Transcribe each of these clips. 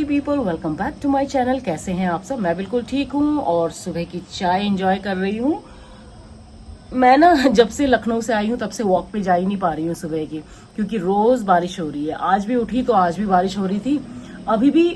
People, welcome back to my channel. कैसे हैं आप सब? मैं बिल्कुल ठीक हूँ और सुबह की चाय एंजॉय कर रही हूँ। मैं ना जब से लखनऊ से आई हूँ तब से वॉक पे जा ही नहीं पा रही हूँ सुबह की, क्योंकि रोज बारिश हो रही है। आज भी उठी तो आज भी बारिश हो रही थी, अभी भी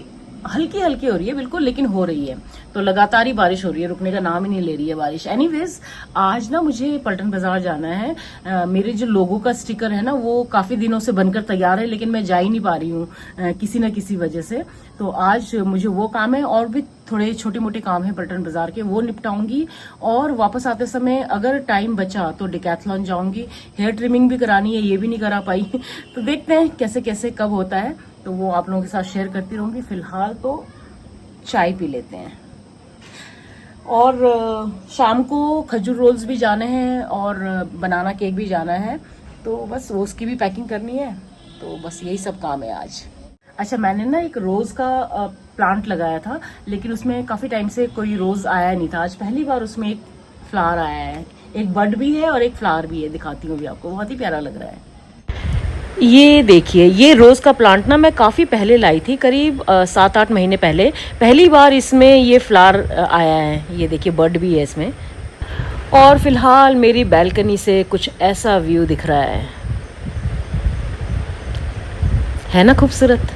हल्की हल्की हो रही है बिल्कुल, लेकिन हो रही है। तो लगातार ही बारिश हो रही है, रुकने का नाम ही नहीं ले रही है बारिश। एनीवेज, आज ना मुझे पलटन बाजार जाना है। मेरे जो लोगो का स्टिकर है ना वो काफी दिनों से बनकर तैयार है, लेकिन मैं जा ही नहीं पा रही हूँ किसी न किसी वजह से। तो आज मुझे वो काम है और भी थोड़े छोटे मोटे काम है पलटन बाजार के, वो निपटाऊंगी। और वापस आते समय अगर टाइम बचा तो डिकैथलॉन जाऊंगी। हेयर ट्रिमिंग भी करानी है, ये भी नहीं करा पाई तो देखते हैं कैसे कैसे कब होता है, तो वो आप लोगों के साथ शेयर करती रहूंगी। फिलहाल तो चाय पी लेते हैं। और शाम को खजूर रोल्स भी जाने हैं और बनाना केक भी जाना है, तो बस वो उसकी भी पैकिंग करनी है। तो बस यही सब काम है आज। अच्छा, मैंने ना एक रोज का प्लांट लगाया था, लेकिन उसमें काफी टाइम से कोई रोज आया नहीं था। आज पहली बार उसमें एक फ्लावर आया है। एक बड भी है और एक फ्लावर भी है, दिखाती हूँ भी आपको, बहुत ही प्यारा लग रहा है। ये देखिए, ये रोज का प्लांट ना मैं काफी पहले लाई थी, करीब 7-8 महीने पहले। पहली बार इसमें ये फ्लावर आया है। ये देखिए, बड भी है इसमें। और फिलहाल मेरी बैल्कनी से कुछ ऐसा व्यू दिख रहा है ना खूबसूरत।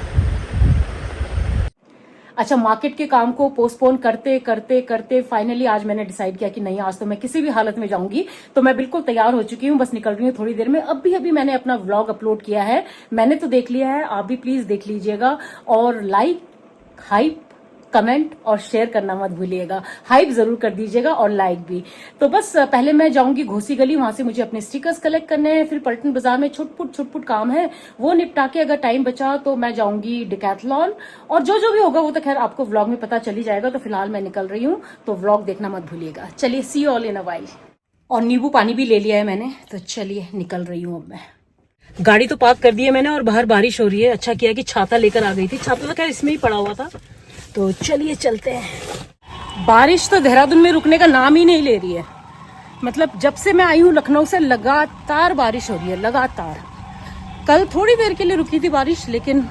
अच्छा, मार्केट के काम को पोस्टपोन करते करते करते फाइनली आज मैंने डिसाइड किया कि नहीं, आज तो मैं किसी भी हालत में जाऊंगी। तो मैं बिल्कुल तैयार हो चुकी हूँ, बस निकल रही हूँ थोड़ी देर में। अभी मैंने अपना व्लॉग अपलोड किया है, मैंने तो देख लिया है, आप भी प्लीज देख लीजिएगा। और लाइक, हाइप, कमेंट और शेयर करना मत भूलिएगा। हाइप जरूर कर दीजिएगा और लाइक भी। तो बस पहले मैं जाऊंगी घोसी गली, वहां से मुझे अपने स्टिकर्स कलेक्ट करने हैं। फिर पलटन बाजार में छुटपुट काम है, वो निपटा के अगर टाइम बचा तो मैं जाऊंगी डिकैथलॉन। और जो भी होगा वो तो खैर आपको व्लॉग में पता चल ही जाएगा। तो फिलहाल मैं निकल रही हूँ, तो व्लॉग देखना मत भूलिएगा। चलिए, see all in a while. और नींबू पानी भी ले लिया है मैंने, तो चलिए निकल रही हूँ अब मैं। गाड़ी तो पार्क कर दी है मैंने और बाहर बारिश हो रही है। अच्छा किया कि छाता लेकर आ गई थी, छाता तो खैर इसमें ही पड़ा हुआ था। तो चलिए चलते हैं। बारिश तो देहरादून में रुकने का नाम ही नहीं ले रही है। मतलब जब से मैं आई हूँ लखनऊ से लगातार बारिश हो रही है, लगातार। कल थोड़ी देर के लिए रुकी थी बारिश, लेकिन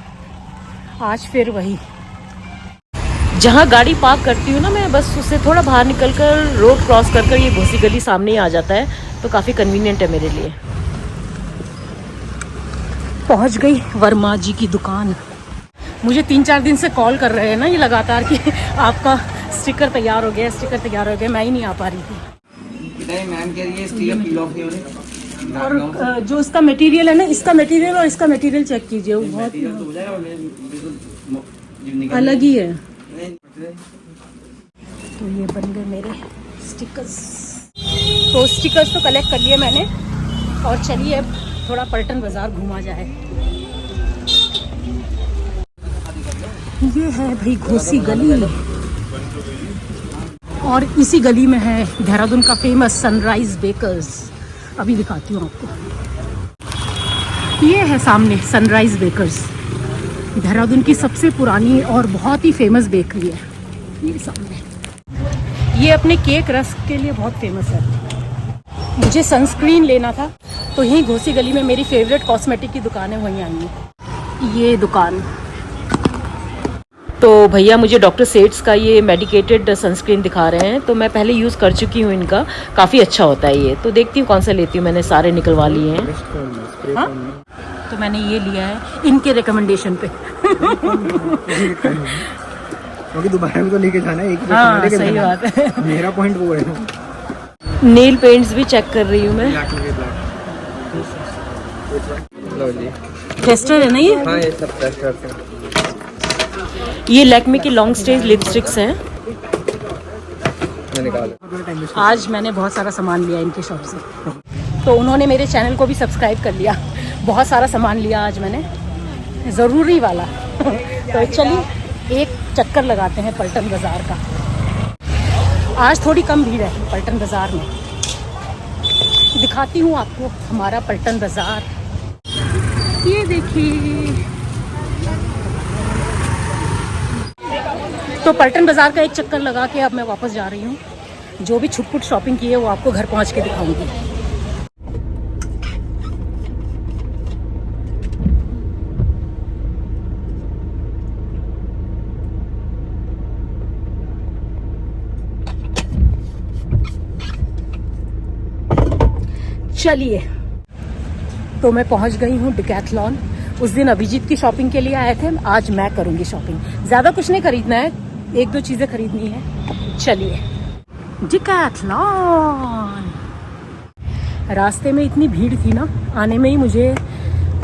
आज फिर वही। जहाँ गाड़ी पार्क करती हूँ ना मैं, बस उससे थोड़ा बाहर निकलकर रोड क्रॉस कर ये घोसी गली सामने ही आ जाता है, तो काफी कन्वीनियंट है मेरे लिए। पहुंच गई वर्मा जी की दुकान। मुझे 3-4 दिन से कॉल कर रहे हैं ना ये लगातार कि आपका स्टिकर तैयार हो गया, स्टिकर तैयार हो गया। मैं ही नहीं आ पा रही थी। मैम कह रही है स्टिकर पील ऑफ नहीं हो रहे। और जो इसका मटेरियल है ना, इसका मटेरियल और इसका मटेरियल चेक कीजिए, वो बहुत अलग ही है। तो ये बन गए मेरे स्टिकर्स। तो स्टिकर्स तो कलेक्ट कर लिए मैंने, और चलिए अब थोड़ा पलटन बाजार घूमा जाए। ये है भाई घोसी गली, और इसी गली में है देहरादून का फेमस सनराइज बेकर्स। अभी दिखाती हूँ आपको। ये है सामने सनराइज बेकर्स, देहरादून की सबसे पुरानी और बहुत ही फेमस बेकरी है। ये सामने, ये अपने केक रस्क के लिए बहुत फेमस है। मुझे सनस्क्रीन लेना था, तो यहीं घोसी गली में मेरी फेवरेट कॉस्मेटिक की दुकान है, वहीं आई हूँ। ये दुकान। तो भैया मुझे डॉक्टर सेट्स का ये मेडिकेटेड सनस्क्रीन दिखा रहे हैं, तो मैं पहले यूज़ कर चुकी हूँ इनका, काफ़ी अच्छा होता है ये। तो देखती हूँ कौन सा लेती हूँ, मैंने सारे निकलवा लिए हैं। हाँ? तो मैंने ये लिया है इनके रिकमेंडेशन पे। क्योंकि दोबारा में तो लेके जाना है, एक ही हाँ, सही बात है। मेरा पॉइंट वो है। नेल पेंट्स भी चेक कर रही हूँ मैं। टेस्टर है ना ये? हाँ, ये सब टेस्टर हैं। ये लैक्मे की लॉन्ग स्टेज लिपस्टिक्स हैं। आज मैंने बहुत सारा सामान लिया इनके शॉप से, तो उन्होंने मेरे चैनल को भी सब्सक्राइब कर लिया। बहुत सारा सामान लिया आज मैंने, ज़रूरी वाला। तो चलिए एक चक्कर लगाते हैं पलटन बाज़ार का। आज थोड़ी कम भीड़ है पलटन बाज़ार में। दिखाती हूँ आपको हमारा पलटन बाज़ार। ये देखिए, तो पलटन बाज़ार का एक चक्कर लगा के अब मैं वापस जा रही हूँ। जो भी छुटपुट शॉपिंग की है वो आपको घर पहुँच के दिखाऊंगी। चलिए, तो मैं पहुंच गई हूँ डिकैथलॉन। उस दिन अभिजीत की शॉपिंग के लिए आए थे, आज मैं करूंगी शॉपिंग। ज्यादा कुछ नहीं खरीदना है, एक दो चीजें खरीदनी है। चलिए डिकैथलॉन। रास्ते में इतनी भीड़ थी ना, आने में ही मुझे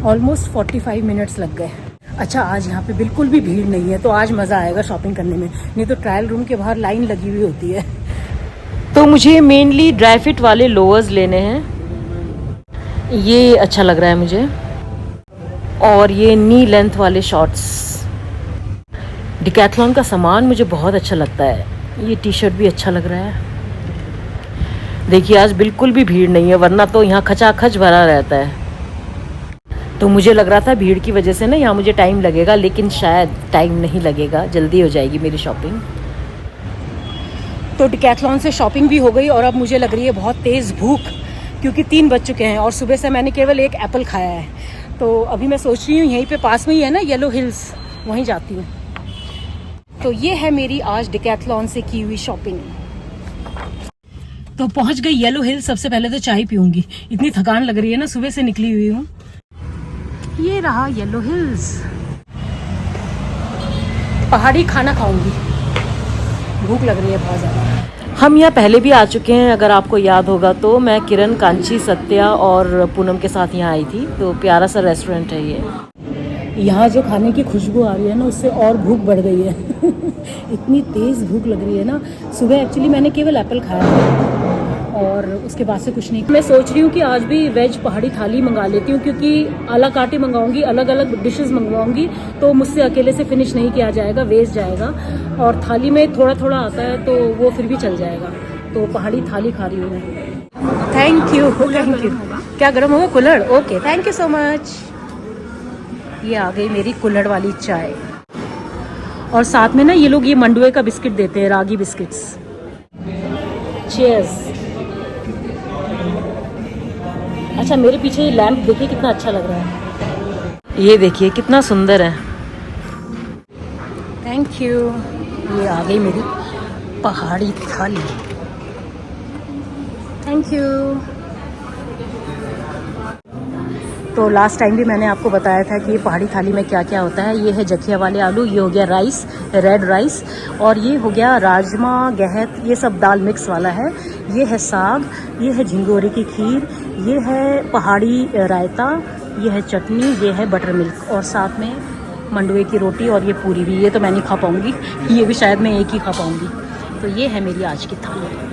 ऑलमोस्ट 45 मिनट्स लग गए। अच्छा, आज यहाँ पे बिल्कुल भी भीड़ नहीं है, तो आज मज़ा आएगा शॉपिंग करने में। नहीं तो ट्रायल रूम के बाहर लाइन लगी हुई होती है। तो मुझे मेनली ड्राई फिट वाले लोअर्स लेने हैं। ये अच्छा लग रहा है मुझे, और ये नी लेंथ वाले शॉर्ट्स। डिकैथलॉन का सामान मुझे बहुत अच्छा लगता है। ये टी शर्ट भी अच्छा लग रहा है। देखिए आज बिल्कुल भी भीड़ नहीं है, वरना तो यहाँ खचाखच भरा रहता है। तो मुझे लग रहा था भीड़ की वजह से ना यहाँ मुझे टाइम लगेगा, लेकिन शायद टाइम नहीं लगेगा, जल्दी हो जाएगी मेरी शॉपिंग। तो डिकैथलॉन से शॉपिंग भी हो गई और अब मुझे लग रही है बहुत तेज़ भूख, क्योंकि 3 बज चुके हैं और सुबह से मैंने केवल एक एप्पल खाया है। तो अभी मैं सोच रही हूँ यहीं पे पास में ही है ना येलो हिल्स, वहीं जाती हूँ। तो ये है मेरी आज डिकैथलॉन से की हुई शॉपिंग। तो पहुंच गई येलो हिल्स। सबसे पहले तो चाय पीऊंगी, इतनी थकान लग रही है ना, सुबह से निकली हुई हूँ। ये रहा येलो हिल्स। पहाड़ी खाना खाऊंगी, भूख लग रही है बहुत ज़्यादा। हम यहाँ पहले भी आ चुके हैं, अगर आपको याद होगा तो। मैं किरण, कांची, सत्या और पूनम के साथ यहाँ आई थी। तो प्यारा सा रेस्टोरेंट है ये। यहाँ जो खाने की खुशबू आ रही है ना, उससे और भूख बढ़ गई है। इतनी तेज़ भूख लग रही है ना। सुबह एक्चुअली मैंने केवल एप्पल खाया था और उसके बाद से कुछ नहीं। मैं सोच रही हूँ कि आज भी वेज पहाड़ी थाली मंगा लेती हूँ, क्योंकि आला काटे मंगाऊंगी, अलग अलग डिशेस मंगवाऊंगी, तो मुझसे अकेले से फिनिश नहीं किया जाएगा, वेस्ट जाएगा। और थाली में थोड़ा थोड़ा आता है तो वो फिर भी चल जाएगा। तो पहाड़ी थाली खा रही हूँ मैं। Thank you, thank you. क्या गर्म होगा? कुल्हड़? Okay, thank you so much. ये आ गई मेरी कुल्हड़ वाली चाय। और साथ में ना ये लोग ये मंडुए का बिस्किट देते हैं, रागी बिस्किट्स। चीयर्स। अच्छा, मेरे पीछे ये लैंप देखिए कितना अच्छा लग रहा है। ये देखिए कितना सुंदर है। Thank you. ये आ गई मेरी पहाड़ी थाली। Thank you. तो लास्ट टाइम भी मैंने आपको बताया था कि ये पहाड़ी थाली में क्या क्या होता है। ये है जखिया वाले आलू, ये हो गया राइस, रेड राइस, और ये हो गया राजमा, गहत, ये सब दाल मिक्स वाला है। ये है साग, ये है झिंगोरे की खीर, ये है पहाड़ी रायता, ये है चटनी, ये है बटर मिल्क, और साथ में मंडुए की रोटी और ये पूरी भी। ये तो मैं नहीं खा पाऊँगी, ये भी शायद मैं एक ही खा पाऊँगी। तो ये है मेरी आज की थाली।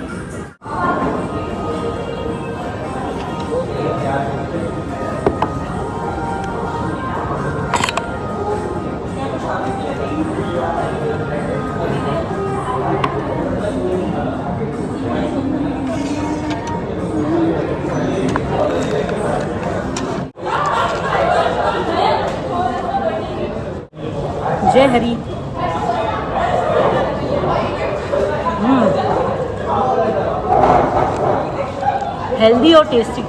जय हरी। हेल्दी और टेस्टी।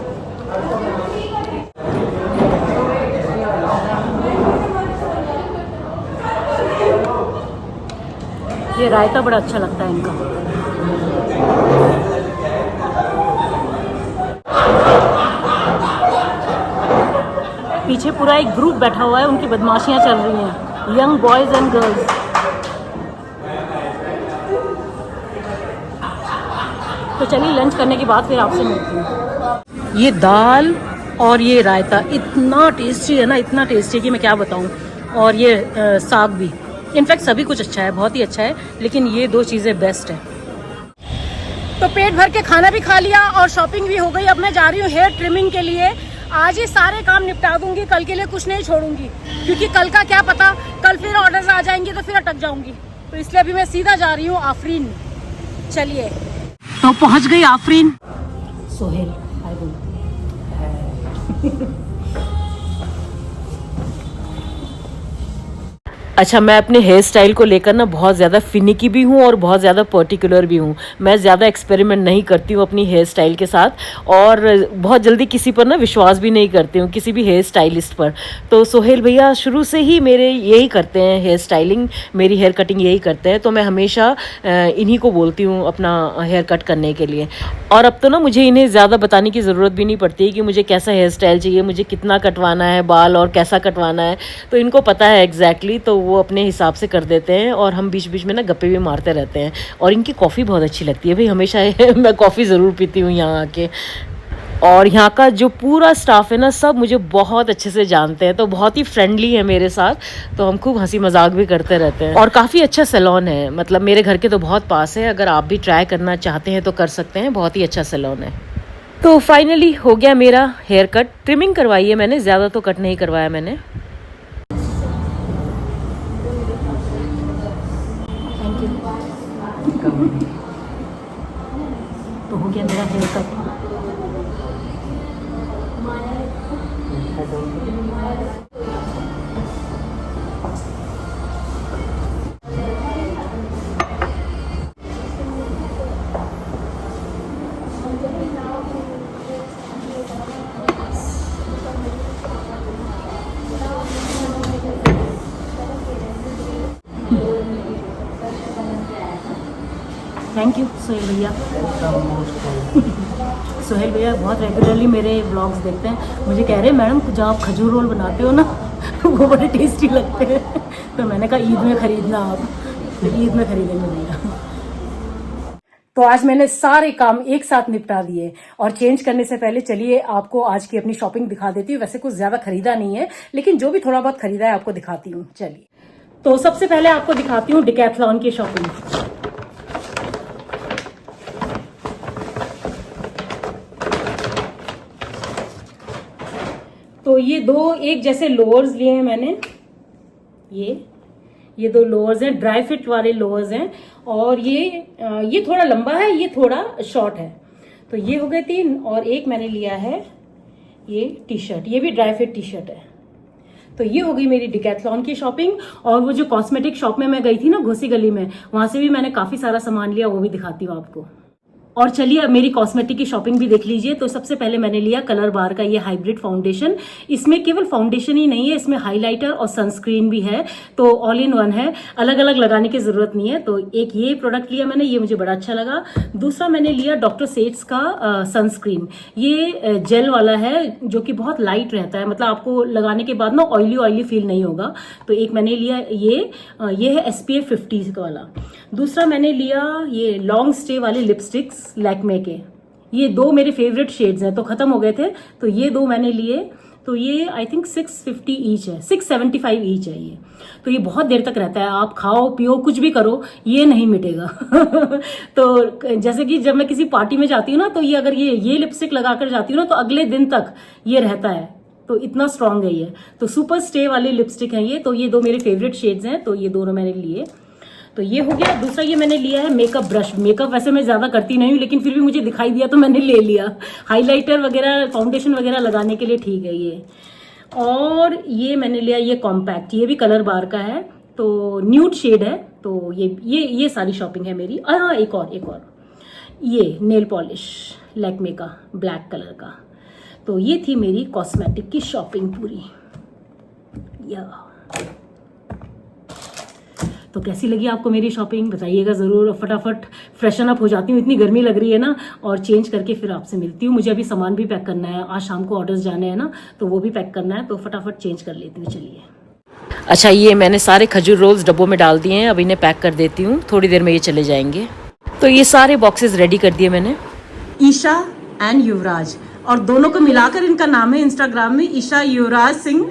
ये रायता बड़ा अच्छा लगता है इनका। पीछे पूरा एक ग्रुप बैठा हुआ है, उनकी बदमाशियां चल रही हैं, यंग बॉयज एंड गर्ल्स। तो चलिए लंच करने के बाद फिर आपसे मिलती हूँ। ये दाल और ये रायता इतना टेस्टी है ना, इतना टेस्टी है कि मैं क्या बताऊँ। और ये साग भी, इनफैक्ट सभी कुछ अच्छा है, बहुत ही अच्छा है, लेकिन ये 2 चीज़ें बेस्ट है। तो पेट भर के खाना भी खा लिया और शॉपिंग भी हो गई। अब मैं जा रही हूँ हेयर ट्रिमिंग के लिए। आज ही सारे काम निपटा दूंगी, कल के लिए कुछ नहीं छोड़ूंगी, क्योंकि कल का क्या पता, कल फिर ऑर्डर्स आ जाएंगे तो फिर अटक जाऊंगी। तो इसलिए अभी मैं सीधा जा रही हूँ आफरीन। चलिए, तो पहुंच गई आफरीन। सोहेल हाय बोल। अच्छा, मैं अपने हेयर स्टाइल को लेकर ना बहुत ज़्यादा फिनिकी भी हूँ और बहुत ज़्यादा पर्टिकुलर भी हूँ। मैं ज़्यादा एक्सपेरिमेंट नहीं करती हूँ अपनी हेयर स्टाइल के साथ और बहुत जल्दी किसी पर ना विश्वास भी नहीं करती हूँ, किसी भी हेयर स्टाइलिस्ट पर। तो सोहेल भैया शुरू से ही मेरे यही करते हैं, हेयर स्टाइलिंग, मेरी हेयर कटिंग यही करते हैं। तो मैं हमेशा इन्हीं को बोलती हूँ अपना हेयर कट करने के लिए। और अब तो ना मुझे इन्हें ज़्यादा बताने की ज़रूरत भी नहीं पड़ती है कि मुझे कैसा हेयर स्टाइल चाहिए, मुझे कितना कटवाना है बाल और कैसा कटवाना है। तो इनको पता है एग्जैक्टली, तो वो अपने हिसाब से कर देते हैं और हम बीच बीच में ना गप्पे भी मारते रहते हैं। और इनकी कॉफ़ी बहुत अच्छी लगती है भाई, हमेशा मैं कॉफ़ी ज़रूर पीती हूँ यहाँ आके। और यहाँ का जो पूरा स्टाफ है ना, सब मुझे बहुत अच्छे से जानते हैं, तो बहुत ही फ्रेंडली है मेरे साथ। तो हम खूब हंसी मजाक भी करते रहते हैं। और काफ़ी अच्छा सैलून है, मतलब मेरे घर के तो बहुत पास है। अगर आप भी ट्राई करना चाहते हैं तो कर सकते हैं, बहुत ही अच्छा सैलून है। तो फाइनली हो गया मेरा हेयर कट। ट्रिमिंग करवाई है मैंने, ज़्यादा तो कट नहीं करवाया मैंने। Thank you. तो हो गया मेरा hair cut. Thank you Sohail भैया। सोहेल भैया बहुत रेगुलरली मेरे व्लॉग्स देखते हैं। मुझे कह रहे हैं मैडम जो आप खजूर रोल बनाते हो ना वो बड़े टेस्टी लगते हैं। तो मैंने कहा ईद में ख़रीदना आप, ईद में ख़रीदेंगे भैया। तो आज मैंने सारे काम एक साथ निपटा दिए और चेंज करने से पहले चलिए आपको आज की अपनी शॉपिंग दिखा देती हूँ। वैसे कुछ ज़्यादा खरीदा नहीं है, लेकिन जो भी थोड़ा बहुत खरीदा है आपको दिखाती हूँ। चलिए, तो सबसे पहले आपको दिखाती हूँ डिकैथलॉन की शॉपिंग। तो ये दो एक जैसे लोअर्स लिए हैं मैंने, ये दो लोअर्स हैं, ड्राई फिट वाले लोअर्स हैं। और ये थोड़ा लंबा है, ये थोड़ा शॉर्ट है। तो ये हो गए 3। और एक मैंने लिया है ये टी शर्ट, ये भी ड्राई फिट टी शर्ट है। तो ये हो गई मेरी डिकैथलॉन की शॉपिंग। और वो जो कॉस्मेटिक शॉप में मैं गई थी ना घोसी गली में, वहां से भी मैंने काफी सारा सामान लिया, वो भी दिखाती हूँ आपको। और चलिए अब मेरी कॉस्मेटिक की शॉपिंग भी देख लीजिए। तो सबसे पहले मैंने लिया कलर बार का ये हाइब्रिड फाउंडेशन। इसमें केवल फाउंडेशन ही नहीं है, इसमें हाइलाइटर और सनस्क्रीन भी है। तो ऑल इन वन है, अलग अलग लगाने की जरूरत नहीं है। तो एक ये प्रोडक्ट लिया मैंने, ये मुझे बड़ा अच्छा लगा। दूसरा मैंने लिया डॉक्टर सेट्स का सनस्क्रीन। ये जेल वाला है जो कि बहुत लाइट रहता है, मतलब आपको लगाने के बाद ना ऑयली फील नहीं होगा। तो एक मैंने लिया ये है SPF 50 वाला। दूसरा मैंने लिया ये लॉन्ग स्टे वाले लिपस्टिक्स लैक्मे के। ये दो मेरे फेवरेट शेड्स हैं, तो खत्म हो गए थे, तो ये दो मैंने लिए। तो ये आई थिंक 650 ईच है, 675 ईच है ये। तो ये बहुत देर तक रहता है, आप खाओ पियो कुछ भी करो, ये नहीं मिटेगा। तो जैसे कि जब मैं किसी पार्टी में जाती हूँ ना, तो ये अगर ये लिपस्टिक लगाकर जाती हूँ ना, तो अगले दिन तक ये रहता है। तो इतना स्ट्रांग है ये। तो सुपर स्टे वाली लिपस्टिक है ये। तो ये दो मेरे फेवरेट शेड्स हैं, तो ये दोनों मैंने लिए। तो ये हो गया। दूसरा ये मैंने लिया है मेकअप ब्रश। मेकअप वैसे मैं ज्यादा करती नहीं हूँ, लेकिन फिर भी मुझे दिखाई दिया तो मैंने ले लिया। हाइलाइटर वगैरह फाउंडेशन वगैरह लगाने के लिए ठीक है ये। और ये मैंने लिया ये कॉम्पैक्ट, ये भी कलर बार का है, तो न्यूड शेड है। तो ये सारी शॉपिंग है मेरी। हाँ, एक और ये नेल पॉलिश लैक्मे का ब्लैक कलर का। तो ये थी मेरी कॉस्मेटिक की शॉपिंग पूरी। तो कैसी लगी आपको मेरी शॉपिंग बताइएगा ज़रूर। फटाफट फ्रेशन अप हो जाती हूँ, इतनी गर्मी लग रही है ना, और चेंज करके फिर आपसे मिलती हूँ। मुझे अभी सामान भी पैक करना है, आज शाम को ऑर्डर्स जाने हैं ना, तो वो भी पैक करना है। तो फटाफट चेंज कर लेती हूँ। चलिए, अच्छा ये मैंने सारे खजूर रोल्स डब्बों में डाल दिए हैं, अब इन्हें पैक कर देती हूँ, थोड़ी देर में ये चले जाएंगे। तो ये सारे बॉक्सेस रेडी कर दिए मैंने। ईशा एंड युवराज, और दोनों को मिलाकर इनका नाम है इंस्टाग्राम में ईशा युवराज सिंह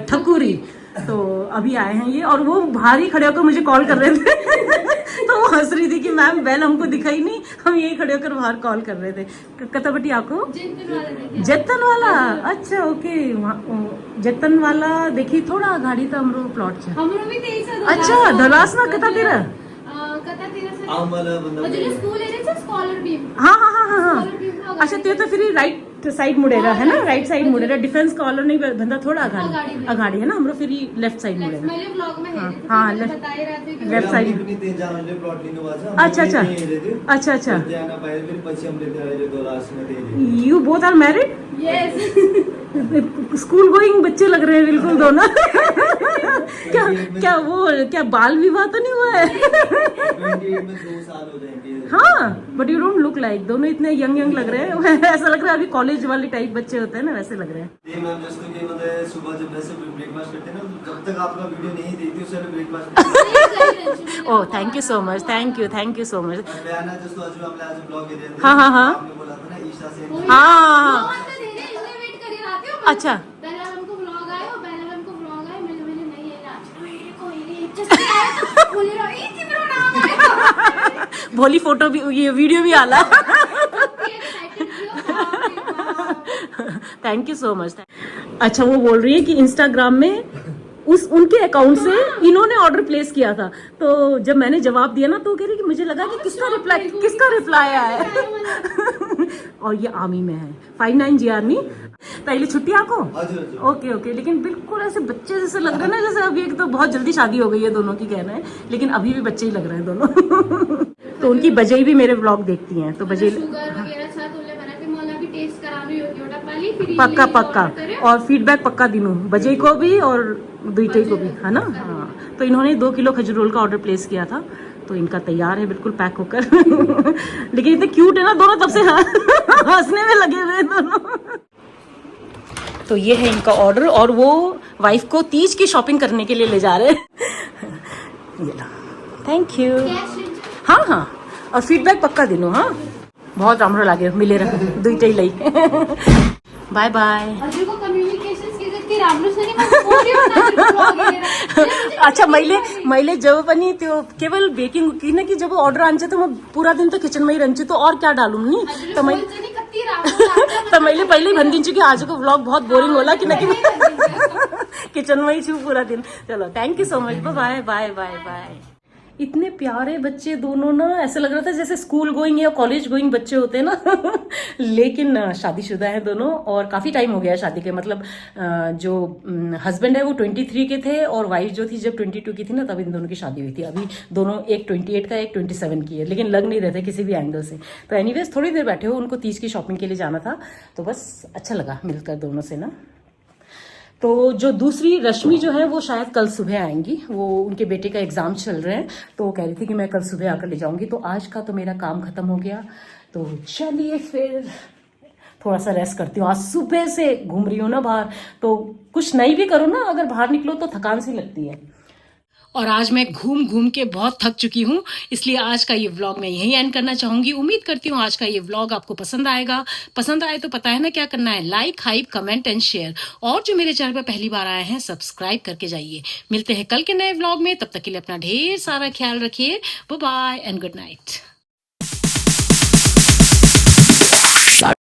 ठकुरी। तो अभी आए हैं ये, और वो बाहर ही खड़े होकर मुझे कॉल कर रहे थे। तो वो हंस रही थी कि मैम बेल हमको दिखाई नहीं, हम यही खड़े होकर बाहर कॉल कर रहे थे। कतापट्टी आपको जतन वाला, अच्छा ओके, जतन वाला देखी थोड़ा गाड़ी तो हमरो प्लॉट छे। अच्छा दलास ना कता तेरा स्कूल आहे ना स्कॉलर बीम। हाँ हाँ हाँ हाँ हाँ अच्छा ते तो फिर राइट साइड मुड़ेगा है ना, राइट साइड मुड़ेगा, डिफेंस कॉलर नहीं बंदा थोड़ा अगाड़ी है ना, हमरो फिर लेफ्ट साइड मुड़ेगा। हाँ लेफ्ट साइड। अच्छा अच्छा अच्छा अच्छा। You both are married? School going बच्चे लग रहे हैं बिल्कुल दोनों। क्या क्या वो क्या बाल विवाह तो नहीं हुआ है? 28 में 2 साल हो जाएंगे। हाँ but you don't look like, दोनों इतने यंग यंग लग रहे हैं। ऐसा लग रहा है अभी कॉलेज वाले टाइप बच्चे होते हैं ना, वैसे लग रहे हैं। ये मैम जैसे कि मतलब सुबह जब वैसे ब्रेकफास्ट करते हैं ना, जब तक आपका वीडियो नहीं देखती उससे breakfast. Oh thank you so much, thank you so much. बयाना जस्तो आज हमने आज ब्लॉग दे दिया। हाँ हाँ हाँ आपने बोला था ना ईशा से। हाँ अच्छा भोली फोटो भी, ये वीडियो भी आला। Thank you so much. अच्छा वो बोल रही है कि इंस्टाग्राम में उनके अकाउंट से इन्होंने ऑर्डर प्लेस किया था, तो जब मैंने जवाब दिया ना तो कह रही कि मुझे लगा कि किसका रिप्लाई आया है। और ये आमी में है 59 GRनी पहले छुट्टी आको। ओके ओके, लेकिन बिल्कुल ऐसे बच्चे जैसे लग रहे हैं ना, जैसे अभी एक तो बहुत जल्दी शादी हो गई है दोनों की, कहना है, लेकिन अभी भी बच्चे ही लग रहे हैं दोनों। तो उनकी बजई भी मेरे व्लॉग देखती हैं, तो बजई पक्का पक्का और फीडबैक पक्का दिनू बजई को भी और दुईटई को भी, है ना। हाँ तो इन्होंने 2 किलो खजूर रोल का ऑर्डर प्लेस किया था, तो इनका तैयार है बिल्कुल पैक होकर। लेकिन इतने क्यूट है ना दोनों, तब से हंसने में लगे हुए हैं दोनों। तो ये है इनका ऑर्डर, और वो वाइफ को तीज की शॉपिंग करने के लिए ले जा रहे हैं। Thank you. हाँ हाँ और फीडबैक पक्का दिनो। हाँ बहुत राम्रो लाग्यो, मिलेर दुईटैलाई। Bye bye. अच्छा मैले जब पनि त्यो केवल बेकिङ किनकि जब अर्डर आन्छ त म पुरा दिन त किचनमै रहन्छु, तो और क्या डालूं नि, त मैले पहिल्यै भनिदिन्छु कि आजको व्लॉग बहुत बोरिङ होला, किनकि किचनमै छु पूरा दिन। चलो thank you so much, bye bye bye bye. इतने प्यारे बच्चे दोनों ना, ऐसे लग रहा था जैसे स्कूल गोइंग या कॉलेज गोइंग बच्चे होते हैं ना। लेकिन शादीशुदा है दोनों, और काफी टाइम हो गया है शादी के, मतलब जो हस्बैंड है वो 23 के थे, और वाइफ जो थी जब 22 की थी ना, तब इन दोनों की शादी हुई थी। अभी दोनों एक 28 का एक 27 की है, लेकिन लग नहीं रहे थे किसी भी एंगल से। तो एनीवेज थोड़ी देर बैठे हो, उनको तीज की शॉपिंग के लिए जाना था, तो बस अच्छा लगा मिलकर दोनों से ना। तो जो दूसरी रश्मि जो है वो शायद कल सुबह आएंगी, वो उनके बेटे का एग्जाम चल रहे हैं, तो वो कह रही थी कि मैं कल सुबह आकर ले जाऊंगी। तो आज का तो मेरा काम खत्म हो गया, तो चलिए फिर थोड़ा सा रेस्ट करती हूँ। आज सुबह से घूम रही हूँ ना बाहर, तो कुछ नहीं भी करो ना, अगर बाहर निकलो तो थकान सी लगती है। और आज मैं घूम घूम के बहुत थक चुकी हूँ, इसलिए आज का ये व्लॉग मैं यहीं एंड करना चाहूंगी। उम्मीद करती हूँ आज का ये व्लॉग आपको पसंद आएगा। पसंद आए तो पता है ना क्या करना है, like, hype, comment and share. और जो मेरे चैनल पर पहली बार आए हैं सब्सक्राइब करके जाइए। मिलते हैं कल के नए व्लॉग में, तब तक के लिए अपना ढेर सारा ख्याल रखिए। Bye bye and good night.